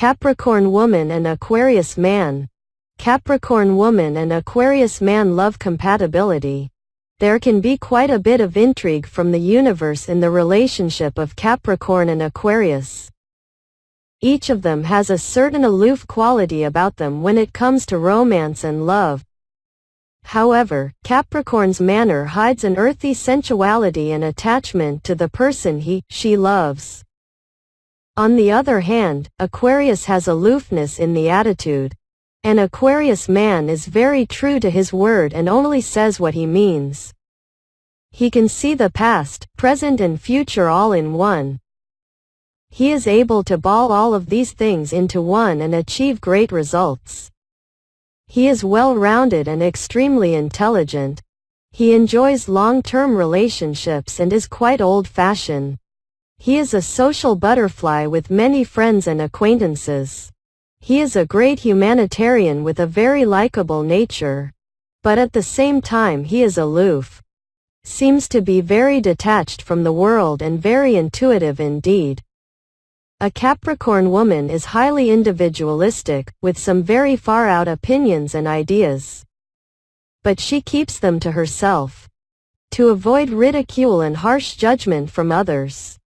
Capricorn woman and Aquarius man. Capricorn woman and Aquarius man love compatibility. There can be quite a bit of intrigue from the universe in the relationship of Capricorn and Aquarius. Each of them has a certain aloof quality about them when it comes to romance and love. However, Capricorn's manner hides an earthy sensuality and attachment to the person she loves. On the other hand, Aquarius has aloofness in the attitude. An Aquarius man is very true to his word and only says what he means. He can see the past, present and future all in one. He is able to ball all of these things into one and achieve great results. He is well-rounded and extremely intelligent. He enjoys long-term relationships and is quite old-fashioned. He is a social butterfly with many friends and acquaintances. He is a great humanitarian with a very likable nature. But at the same time he is aloof. Seems to be very detached from the world and very intuitive indeed. A Capricorn woman is highly individualistic, with some very far-out opinions and ideas. But she keeps them to herself. To avoid ridicule and harsh judgment from others.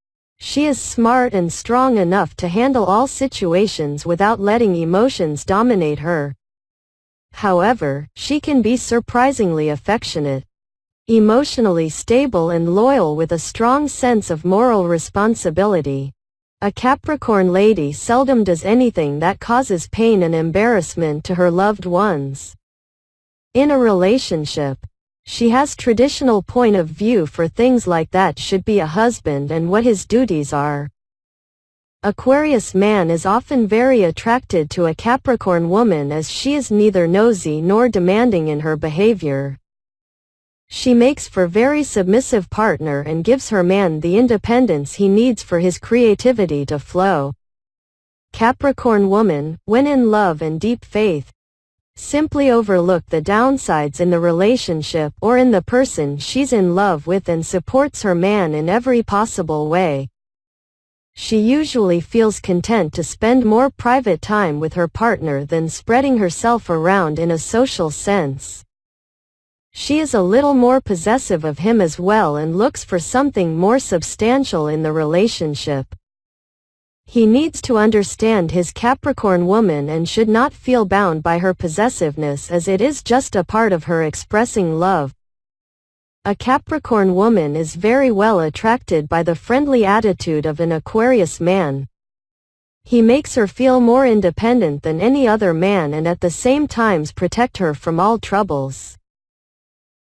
She is smart and strong enough to handle all situations without letting emotions dominate her. However, she can be surprisingly affectionate, emotionally stable and loyal with a strong sense of moral responsibility. A Capricorn lady seldom does anything that causes pain and embarrassment to her loved ones. In a relationship, she has traditional point of view for things like that should be a husband and what his duties are. Aquarius man is often very attracted to a Capricorn woman as she is neither nosy nor demanding in her behavior. She makes for very submissive partner and gives her man the independence he needs for his creativity to flow. Capricorn woman, when in love and deep faith, simply overlook the downsides in the relationship or in the person she's in love with and supports her man in every possible way. She usually feels content to spend more private time with her partner than spreading herself around in a social sense. She is a little more possessive of him as well and looks for something more substantial in the relationship. He needs to understand his Capricorn woman and should not feel bound by her possessiveness as it is just a part of her expressing love. A Capricorn woman is very well attracted by the friendly attitude of an Aquarius man. He makes her feel more independent than any other man and at the same time protect her from all troubles.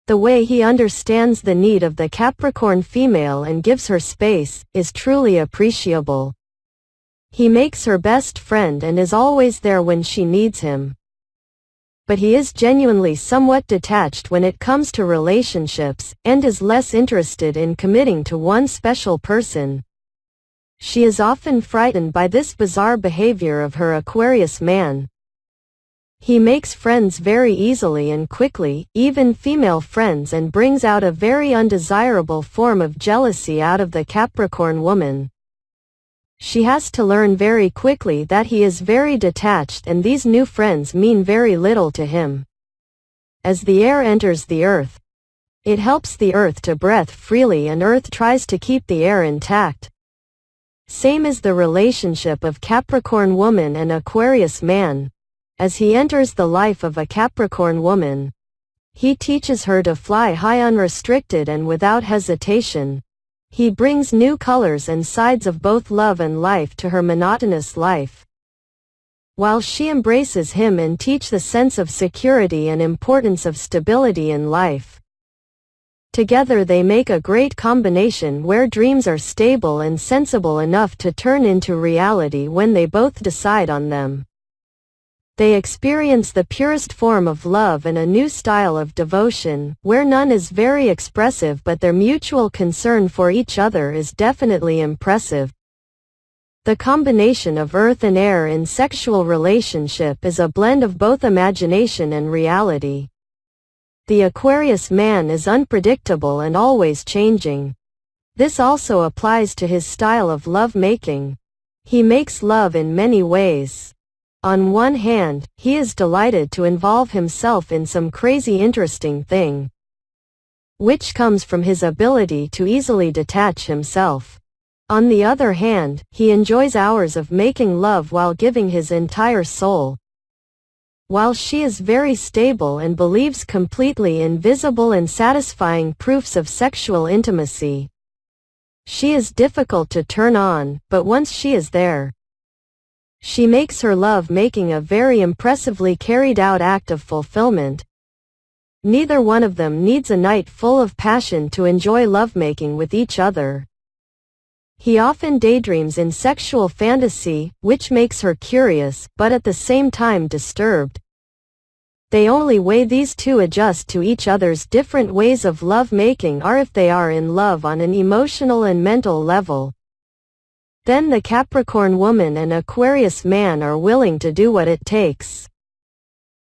The way he understands the need of the Capricorn female and gives her space is truly appreciable. He makes her best friend and is always there when she needs him. But he is genuinely somewhat detached when it comes to relationships, and is less interested in committing to one special person. She is often frightened by this bizarre behavior of her Aquarius man. He makes friends very easily and quickly, even female friends, and brings out a very undesirable form of jealousy out of the Capricorn woman. She has to learn very quickly that he is very detached and these new friends mean very little to him. As the air enters the earth, it helps the earth to breathe freely and earth tries to keep the air intact. Same is the relationship of Capricorn woman and Aquarius man. As he enters the life of a Capricorn woman, he teaches her to fly high unrestricted and without hesitation. He brings new colors and sides of both love and life to her monotonous life. While she embraces him and teach the sense of security and importance of stability in life. Together they make a great combination where dreams are stable and sensible enough to turn into reality when they both decide on them. They experience the purest form of love and a new style of devotion, where none is very expressive but their mutual concern for each other is definitely impressive. The combination of earth and air in sexual relationship is a blend of both imagination and reality. The Aquarius man is unpredictable and always changing. This also applies to his style of love making. He makes love in many ways. On one hand, he is delighted to involve himself in some crazy interesting thing, which comes from his ability to easily detach himself. On the other hand, he enjoys hours of making love while giving his entire soul. While she is very stable and believes completely in visible and satisfying proofs of sexual intimacy, she is difficult to turn on, but once she is there, she makes her love-making a very impressively carried-out act of fulfillment. Neither one of them needs a night full of passion to enjoy lovemaking with each other. He often daydreams in sexual fantasy, which makes her curious, but at the same time disturbed. The only way these two adjust to each other's different ways of love-making are if they are in love on an emotional and mental level. Then the Capricorn woman and Aquarius man are willing to do what it takes.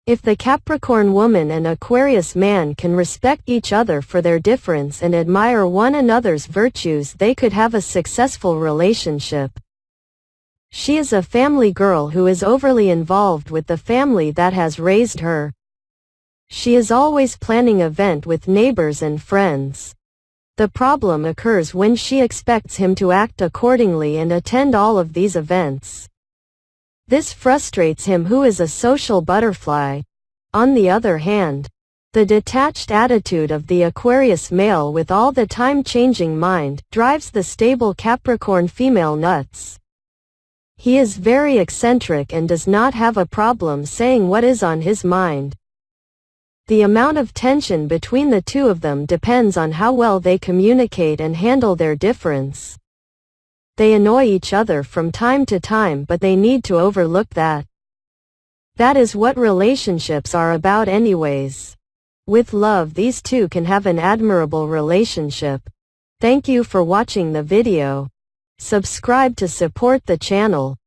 If the Capricorn woman and Aquarius man can respect each other for their difference and admire one another's virtues, they could have a successful relationship. She is a family girl who is overly involved with the family that has raised her. She is always planning an event with neighbors and friends. The problem occurs when she expects him to act accordingly and attend all of these events. This frustrates him, who is a social butterfly. On the other hand, the detached attitude of the Aquarius male with all the time changing mind drives the stable Capricorn female nuts. He is very eccentric and does not have a problem saying what is on his mind. The amount of tension between the two of them depends on how well they communicate and handle their difference. They annoy each other from time to time, but they need to overlook that. That is what relationships are about anyways. With love, these two can have an admirable relationship. Thank you for watching the video. Subscribe to support the channel.